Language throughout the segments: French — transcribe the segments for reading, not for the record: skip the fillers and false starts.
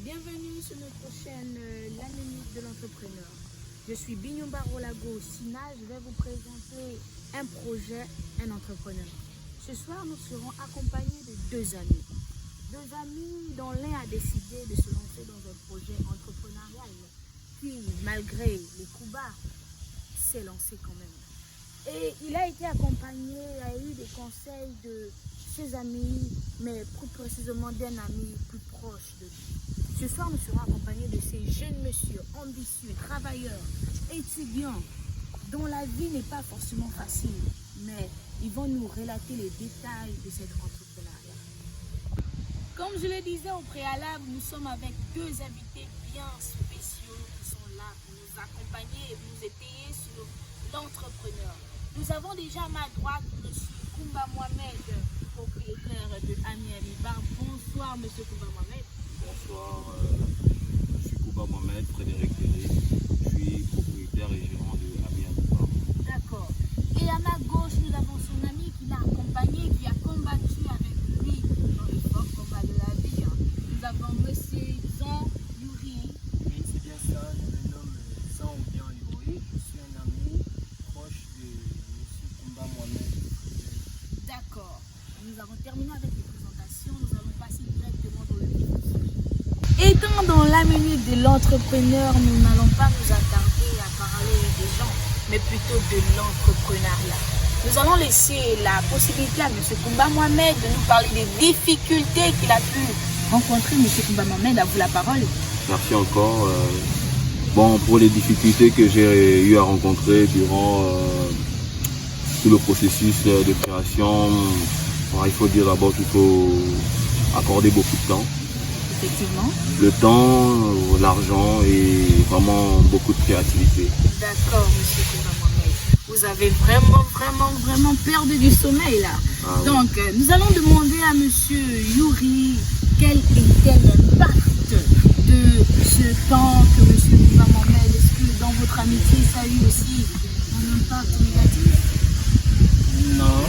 Bienvenue sur notre chaîne La Minute de l'Entrepreneur. Je suis Binyomba Rolago Sina, je vais vous présenter un projet, un entrepreneur. Ce soir, nous serons accompagnés de deux amis. Deux amis dont l'un a décidé de se lancer dans un projet entrepreneurial qui, malgré les coups bas, s'est lancé quand même. Et il a été accompagné, a eu des conseils de ses amis, mais plus précisément d'un ami plus proche de lui. Ce soir, nous serons accompagnés de ces jeunes messieurs ambitieux, travailleurs, étudiants, dont la vie n'est pas forcément facile, mais ils vont nous relater les détails de cet entrepreneuriat. Comme je le disais au préalable, nous sommes avec deux invités bien spéciaux qui sont là pour nous accompagner et nous étayer sur l'entrepreneur. Nous avons déjà à ma droite M. Koumba Mohamed, propriétaire de Ami Bar. Bonsoir M. Koumba Mohamed. Bonsoir, je suis Koumba Mohamed, Frédéric Ferré. Je suis propriétaire et gérant de Ami Bar. D'accord. Et à ma gauche, nous avons son ami qui l'a accompagné, qui a combattu avec lui dans les forts combats de la vie. Nous avons M. Jean Yuri. Oui, c'est bien ça, je me nomme Jean ou bien Yuri. Je suis un ami proche de M. Koumba Mohamed. D'accord. Nous avons terminé avec les présentations, nous allons passer directement dans le vif du sujet. Étant dans la minute de l'entrepreneur, nous n'allons pas nous attarder à parler des gens, mais plutôt de l'entrepreneuriat. Nous allons laisser la possibilité à M. Koumba Mohamed de nous parler des difficultés qu'il a pu rencontrer. M. Koumba Mohamed, à vous la parole. Merci encore. Bon, pour les difficultés que j'ai eu à rencontrer durant tout le processus de création, il faut dire d'abord qu'il faut accorder beaucoup de temps. Effectivement. Le temps, l'argent et vraiment beaucoup de créativité. D'accord, M. Koumba Mohamed. Vous avez vraiment perdu du sommeil là. Ah, Donc, nous allons demander à M. Yuri quel était l'impact de ce temps que M. Koumba Mohamed, est-ce que dans votre amitié, ça a eu aussi un impact négatif? Non,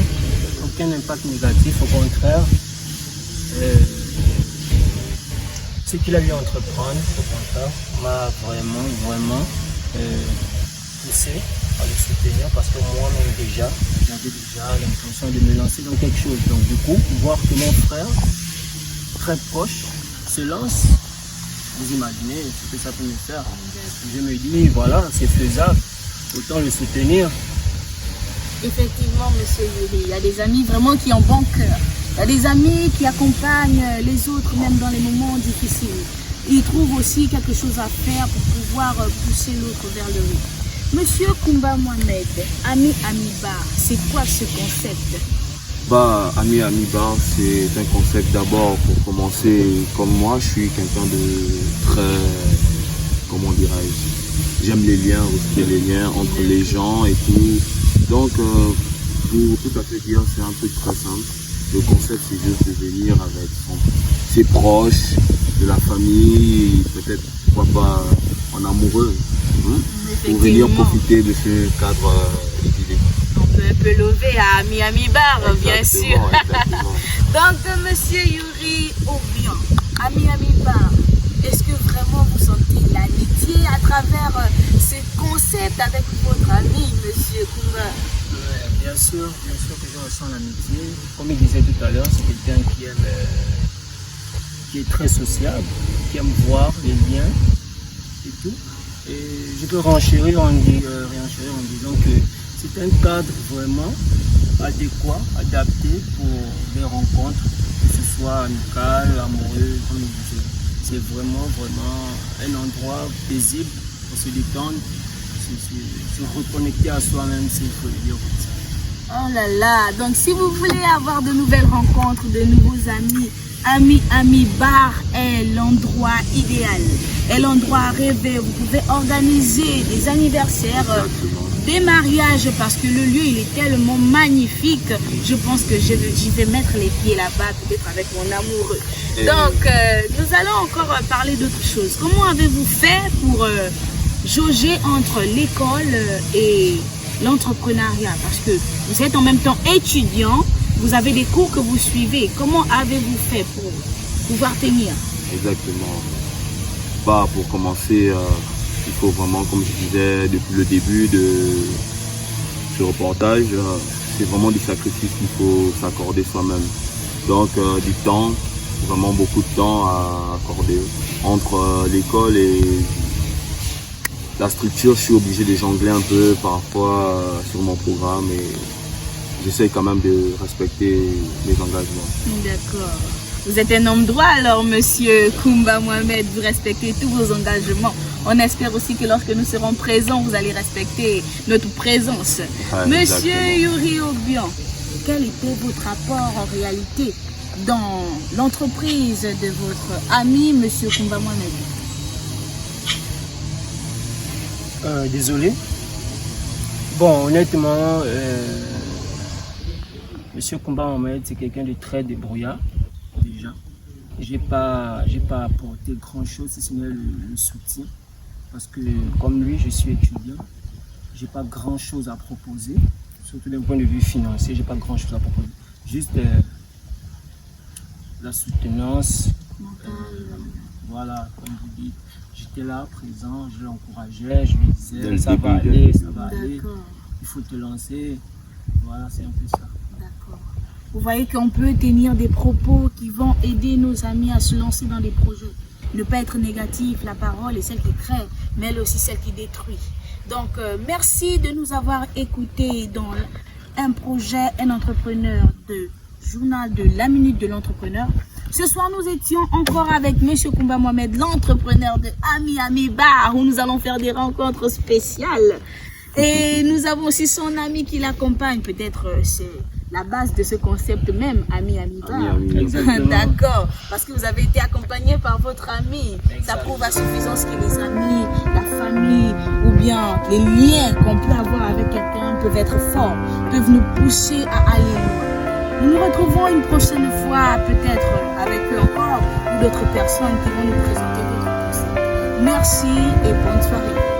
aucun impact négatif, au contraire. Ce qu'il a eu à entreprendre, au contraire, m'a vraiment poussé à le soutenir parce que moi-même déjà, j'avais déjà l'intention de me lancer dans quelque chose. Donc du coup, voir que mon frère, très proche, se lance, vous imaginez ce que ça peut me faire. Je me dis, voilà, c'est faisable, autant le soutenir. Effectivement, M. Yuri, il y a des amis vraiment qui ont bon cœur. Il y a des amis qui accompagnent les autres même dans les moments difficiles. Ils trouvent aussi quelque chose à faire pour pouvoir pousser l'autre vers le haut. Monsieur Koumba Mohamed, Ami Bar, c'est quoi ce concept? Ami Bar, c'est un concept d'abord pour commencer. Comme moi, je suis quelqu'un de très, comment dirais-je, j'aime les liens, aussi les liens entre les gens et tout. Donc, pour tout à fait dire, c'est un truc très simple. Le concept, c'est juste de venir avec ses proches, de la famille, peut-être, pourquoi pas, en amoureux, pour venir profiter de ce cadre idyllique. On peut un peu lever à Ami Bar, bien sûr. Exactement. Donc, Monsieur Yuri Obian, Ami Bar, est-ce que vraiment vous sentez l'amitié à travers ce concept avec votre ami, Monsieur Koumba? Bien sûr que je ressens l'amitié. Comme il disait tout à l'heure, c'est quelqu'un qui est très sociable, qui aime voir les liens et tout. Et je peux renchérir en disant que c'est un cadre vraiment adéquat, adapté pour les rencontres, que ce soit amicales, amoureuses, comme il disait. C'est vraiment un endroit paisible pour se détendre, se reconnecter à soi-même, s'il faut le dire comme ça. Oh là là, donc si vous voulez avoir de nouvelles rencontres, de nouveaux amis, Ami Bar est l'endroit idéal, est l'endroit rêvé. Vous pouvez organiser des anniversaires, des mariages, parce que le lieu il est tellement magnifique. Je pense que j'y vais mettre les pieds là-bas, peut-être avec mon amoureux. Donc, nous allons encore parler d'autre chose. Comment avez-vous fait pour jauger entre l'école et l'entrepreneuriat? Parce que vous êtes en même temps étudiant, vous avez des cours que vous suivez. Comment avez-vous fait pour pouvoir tenir? Exactement. pas. Pour commencer, il faut vraiment, comme je disais depuis le début de ce reportage, c'est vraiment du sacrifice qu'il faut s'accorder soi-même. Donc du temps, vraiment beaucoup de temps à accorder. Entre l'école et la structure, je suis obligé de jongler un peu parfois sur mon programme et j'essaie quand même de respecter mes engagements. D'accord. Vous êtes un homme droit alors, monsieur Koumba Mohamed, vous respectez tous vos engagements. On espère aussi que lorsque nous serons présents, vous allez respecter notre présence. Ouais, monsieur exactement. Yuri Obian, quel était votre apport en réalité dans l'entreprise de votre ami, monsieur Koumba Mohamed? Désolé. Bon, honnêtement, monsieur Koumba Mohamed, c'est quelqu'un de très débrouillard, déjà. J'ai pas apporté grand-chose, si ce n'est le soutien. Parce que, comme lui, je suis étudiant. J'ai pas grand-chose à proposer, surtout d'un point de vue financier, j'ai pas grand-chose à proposer. Juste la soutenance, voilà, comme vous dites. J'étais là, présent, je l'encourageais, je lui disais ça va aller, il faut te lancer. Voilà, c'est un peu ça. D'accord. Vous voyez qu'on peut tenir des propos qui vont aider nos amis à se lancer dans des projets. Ne pas être négatif, la parole est celle qui crée, mais elle est aussi celle qui détruit. Donc, merci de nous avoir écoutés dans un projet, un entrepreneur de journal de la Minute de l'Entrepreneur. Ce soir, nous étions encore avec M. Koumba Mohamed, l'entrepreneur de Ami Bar, où nous allons faire des rencontres spéciales. Et nous avons aussi son ami qui l'accompagne. Peut-être c'est la base de ce concept même, Ami Bar. Exactement. D'accord, parce que vous avez été accompagné par votre ami. Ça prouve à suffisance que les amis, la famille ou bien les liens qu'on peut avoir avec quelqu'un peuvent être forts, peuvent nous pousser à aller loin. Nous nous retrouvons une prochaine fois, peut-être avec eux encore, ou d'autres personnes qui vont nous présenter d'autres concepts. Merci et bonne soirée.